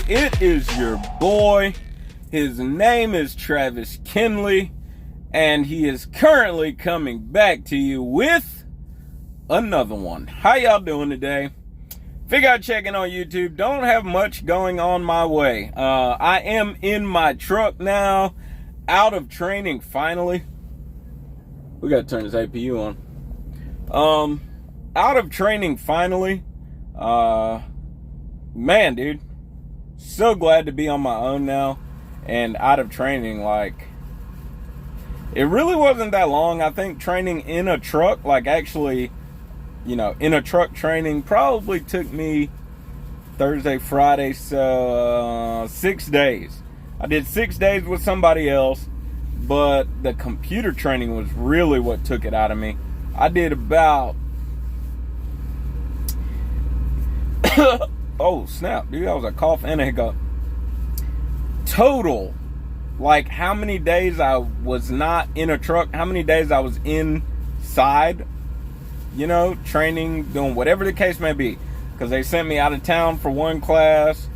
It is your boy. His name is Travis Kinley, and he is currently coming back to you with another one. How y'all doing today? Figure out checking on YouTube. Don't have much going on my way. I am in my truck now, out of training finally. We gotta turn this APU on. Out of training finally. Man, dude, so glad to be on my own now and out of training. Like, it really wasn't that long. I think training in a truck, like actually, you know, in a truck training, probably took me Thursday, Friday, so 6 days. I did 6 days with somebody else, but the computer training was really what took it out of me. I did about oh snap, dude, that was a cough and a hiccup. Total, like how many days I was not in a truck, how many days I was inside, you know, training, doing whatever the case may be. Because they sent me out of town for one class,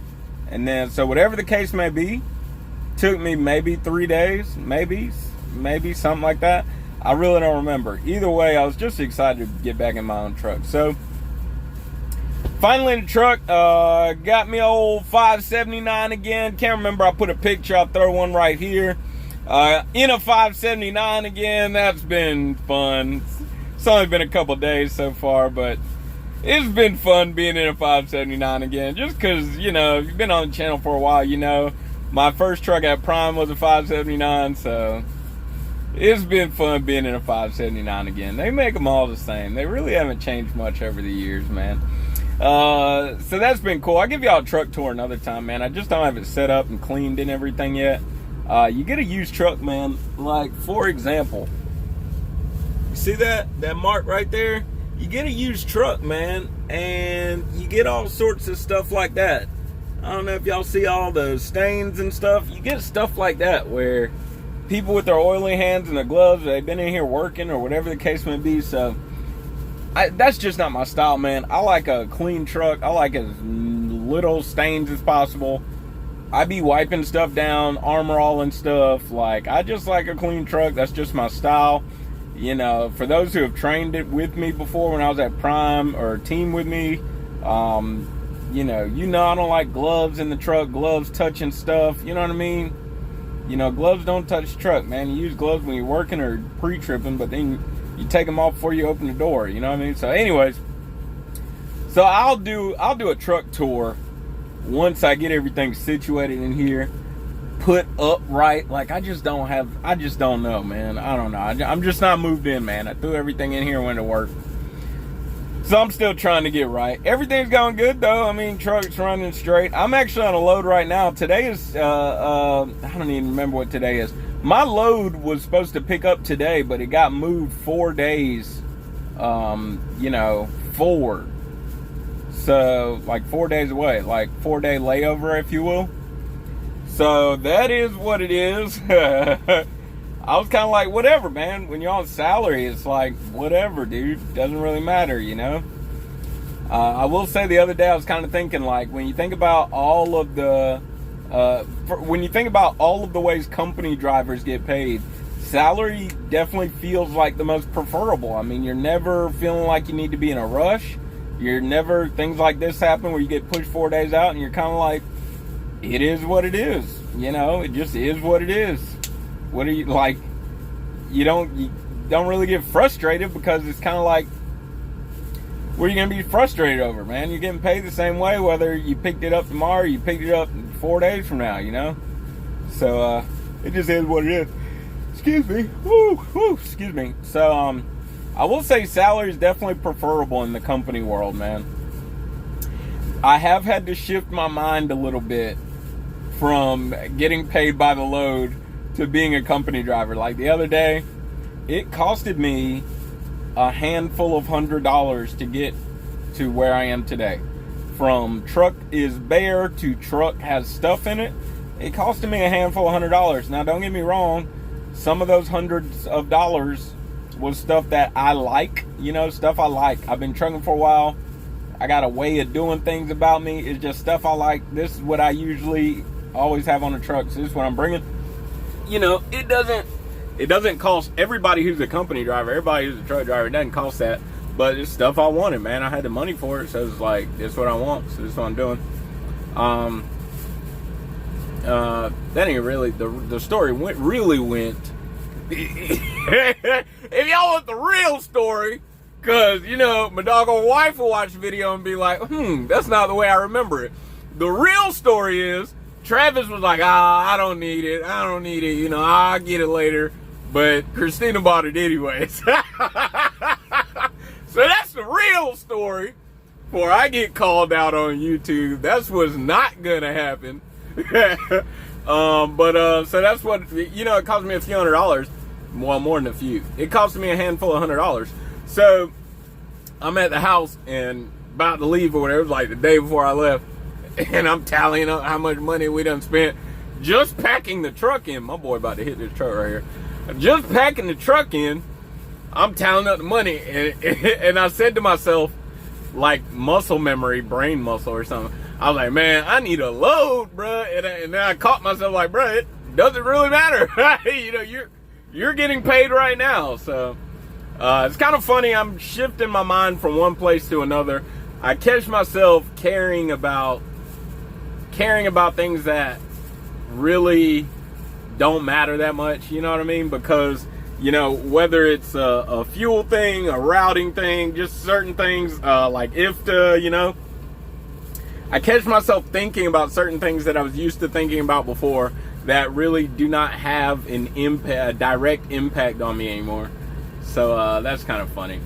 and then, so whatever the case may be, took me maybe 3 days, maybe something like that. I really don't remember. Either way, I was just excited to get back in my own truck. So finally in the truck, got me old 579 again. Can't remember, I put a picture, I'll throw one right here. In a 579 again. That's been fun. It's only been a couple days so far, but it's been fun being in a 579 again. Just because, you know, if you've been on the channel for a while, you know, my first truck at Prime was a 579, so it's been fun being in a 579 again. They make them all the same. They really haven't changed much over the years, man. So that's been cool. I'll give y'all a truck tour another time, man. I just don't have it set up and cleaned and everything yet. You get a used truck, man. Like, for example, you see that mark right there? You get a used truck, man, and you get all sorts of stuff like that. I don't know if y'all see all the stains and stuff. You get stuff like that where people with their oily hands and their gloves, they've been in here working or whatever the case may be. So that's just not my style, man. I like a clean truck. I like as little stains as possible. I be wiping stuff down, Armor All and stuff. Like, I just like a clean truck. That's just my style. You know, for those who have trained it with me before when I was at Prime or team with me, you know I don't like gloves in the truck, gloves touching stuff, you know what I mean? You know, gloves don't touch the truck, man. You use gloves when you're working or pre-tripping, but then you take them off before you open the door, you know what I mean? So anyways, so I'll do a truck tour once I get everything situated in here, put up right. Like, I just don't know, man. I don't know. I'm just not moved in, man. I threw everything in here and went to work. So I'm still trying to get right. Everything's going good, though. I mean, truck's running straight. I'm actually on a load right now. Today is, I don't even remember what today is. My load was supposed to pick up today, but it got moved 4 days, you know, forward. So, like 4 days away. Like 4-day layover, if you will. So that is what it is. I was kind of like, whatever, man. When you're on salary, it's like, whatever, dude. Doesn't really matter, you know? I will say the other day, I was kind of thinking, like, when you think about all of the, ways company drivers get paid, salary definitely feels like the most preferable. I mean, you're never feeling like you need to be in a rush. You're never, things like this happen where you get pushed 4 days out and you're kind of like, it is what it is, you know, it just is what it is. What are you, like, you don't really get frustrated because it's kind of like, what are you going to be frustrated over, man? You're getting paid the same way whether you picked it up tomorrow or you picked it up 4 days from now, you know? So, it just is what it is. Excuse me. Woo, excuse me. So, I will say salary is definitely preferable in the company world, man. I have had to shift my mind a little bit from getting paid by the load to being a company driver. Like the other day, it costed me a handful of $100 to get to where I am today. From truck is bare to truck has stuff in it, it costed me a handful of $100. Now, don't get me wrong, some of those hundreds of dollars was stuff that I like, you know, stuff I like. I've been trucking for a while. I got a way of doing things about me. It's just stuff I like. This is what I usually always have on the truck. So this is what I'm bringing. You know, it doesn't cost everybody who's a company driver, everybody who's a truck driver, it doesn't cost that. But it's stuff I wanted, man. I had the money for it, so it's like, this is what I want, so this is what I'm doing. That ain't really, the story really went. If y'all want the real story, because, you know, my doggone wife will watch the video and be like, that's not the way I remember it. The real story is, Travis was like, I don't need it, you know, I'll get it later. But Christina bought it anyways. So that's the real story. Before I get called out on YouTube, that's what's not gonna happen. So that's what, you know, it cost me a few $100. Well, more than a few. It cost me a handful of $100. So I'm at the house and about to leave or whatever. It was like the day before I left. And I'm tallying up how much money we done spent just packing the truck in. My boy about to hit this truck right here. Just packing the truck in, I'm tallying up the money, and I said to myself, like muscle memory, brain muscle or something, I was like, man, I need a load, bro. And then I caught myself like, bro, it doesn't really matter. You know, you're getting paid right now. So it's kind of funny. I'm shifting my mind from one place to another. I catch myself caring about things that really don't matter that much, you know what I mean? Because, you know, whether it's a fuel thing, a routing thing, just certain things, like IFTA, you know, I catch myself thinking about certain things that I was used to thinking about before that really do not have a direct impact on me anymore. So that's kind of funny.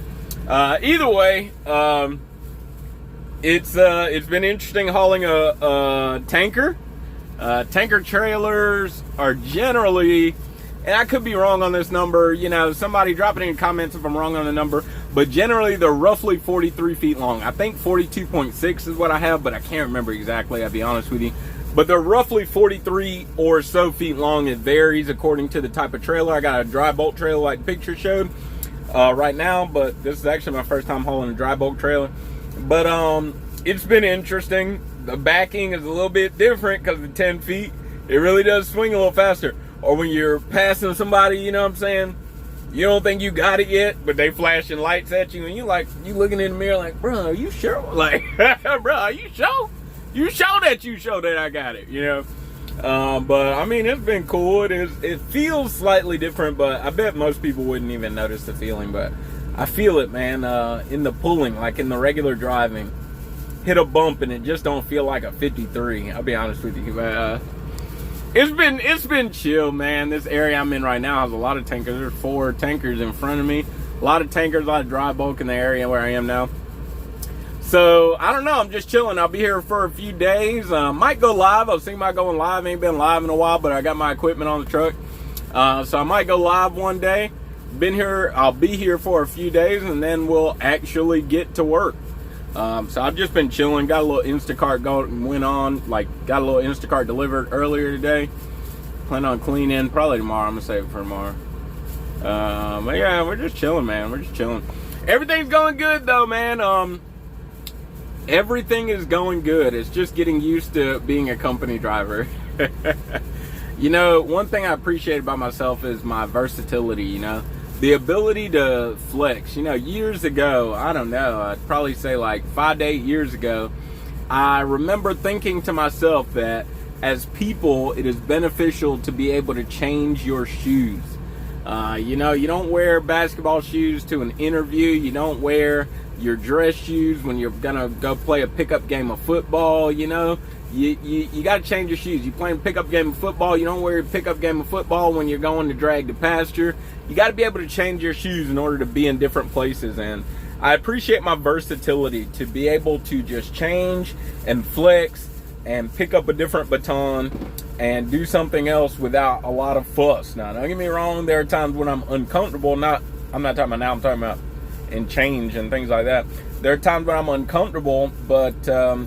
Either way, it's been interesting hauling a tanker. Tanker trailers are generally, and I could be wrong on this number, you know, somebody drop it in the comments if I'm wrong on the number, but generally they're roughly 43 feet long. I think 42.6 is what I have, but I can't remember exactly, I'll be honest with you. But they're roughly 43 or so feet long. It varies according to the type of trailer. I got a dry bulk trailer like the picture showed right now, but this is actually my first time hauling a dry bulk trailer. But it's been interesting. The backing is a little bit different because of 10 feet. It really does swing a little faster. Or when you're passing somebody, you know what I'm saying? You don't think you got it yet, but they flashing lights at you, and you looking in the mirror like, bro, are you sure? Like, bro, are you sure? You show that I got it, you know? But I mean, it's been cool. It feels slightly different, but I bet most people wouldn't even notice the feeling. But I feel it, man, in the pulling, like in the regular driving. Hit a bump and it just don't feel like a 53. I'll be honest with you. It's been chill, man. This area I'm in right now has a lot of tankers. There's 4 tankers in front of me. A lot of tankers, a lot of dry bulk in the area where I am now. So I don't know. I'm just chilling. I'll be here for a few days. Might go live. I was thinking about going live. Ain't been live in a while, but I got my equipment on the truck. So I might go live one day. I'll be here for a few days, and then we'll actually get to work. So I've just been chilling. Got a little Instacart got a little Instacart delivered earlier today. Plan on cleaning probably tomorrow. I'm gonna save it for tomorrow. But yeah, we're just chilling, man. We're just chilling. Everything's going good though, man. Everything is going good. It's just getting used to being a company driver. You know, one thing I appreciate about myself is my versatility, you know. The ability to flex. You know, years ago, I don't know, I'd probably say like 5 to 8 years ago, I remember thinking to myself that as people, it is beneficial to be able to change your shoes. You know, you don't wear basketball shoes to an interview. You don't wear your dress shoes when you're gonna go play a pickup game of football, you know. You got to change your shoes. You playing a pickup game of football, you don't wear your pickup game of football when you're going to drag the pasture. You got to be able to change your shoes in order to be in different places. And I appreciate my versatility to be able to just change and flex and pick up a different baton and do something else without a lot of fuss. Now, don't get me wrong, there are times when I'm uncomfortable. I'm not talking about now, I'm talking about in change and things like that. There are times when I'm uncomfortable, but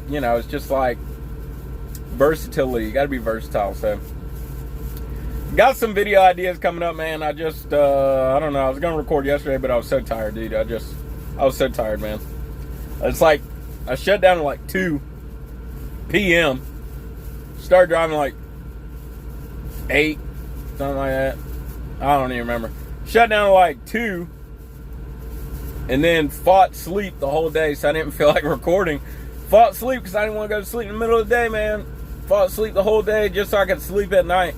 you know, it's just like versatility. You got to be versatile. So got some video ideas coming up, man. I just I don't know, I was gonna record yesterday, but I was so tired, dude. I was so tired, man. It's like I shut down at like 2 p.m. Started driving like 8, something like that. I don't even remember. Shut down at like 2, and then fought sleep the whole day, so I didn't feel like recording. Fought sleep because I didn't want to go to sleep in the middle of the day, man. Fought sleep the whole day just so I could sleep at night.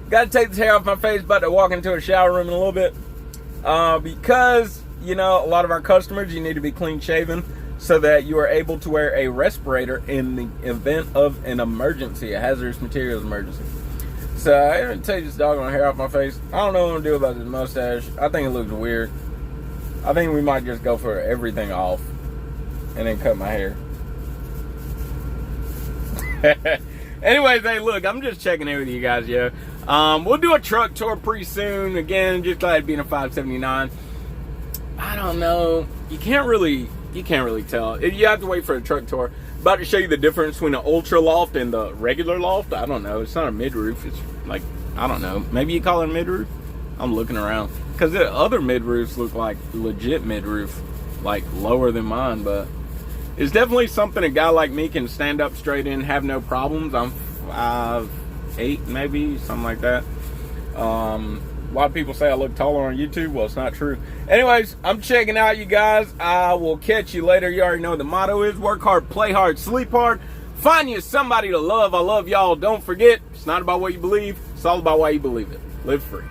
Got to take this hair off my face, about to walk into a shower room in a little bit. Because, you know, a lot of our customers, you need to be clean shaven so that you are able to wear a respirator in the event of an emergency, a hazardous materials emergency. So I didn't take this doggone hair off my face. I don't know what I'm going to do about this mustache. I think it looks weird. I think we might just go for everything off and then cut my hair. Anyways, hey, look, I'm just checking in with you guys, yo. We'll do a truck tour pretty soon. Again, just glad being a 579. I don't know. You can't really tell. You have to wait for a truck tour. About to show you the difference between an ultra loft and the regular loft. I don't know. It's not a mid-roof. It's like, I don't know. Maybe you call it a mid-roof? I'm looking around. Because the other mid-roofs look like legit mid-roof. Like lower than mine, but it's definitely something a guy like me can stand up straight in, have no problems. I'm 5'8", maybe, something like that. A lot of people say I look taller on YouTube. Well, it's not true. Anyways, I'm checking out, you guys. I will catch you later. You already know what the motto is. Work hard, play hard, sleep hard. Find you somebody to love. I love y'all. Don't forget, it's not about what you believe. It's all about why you believe it. Live free.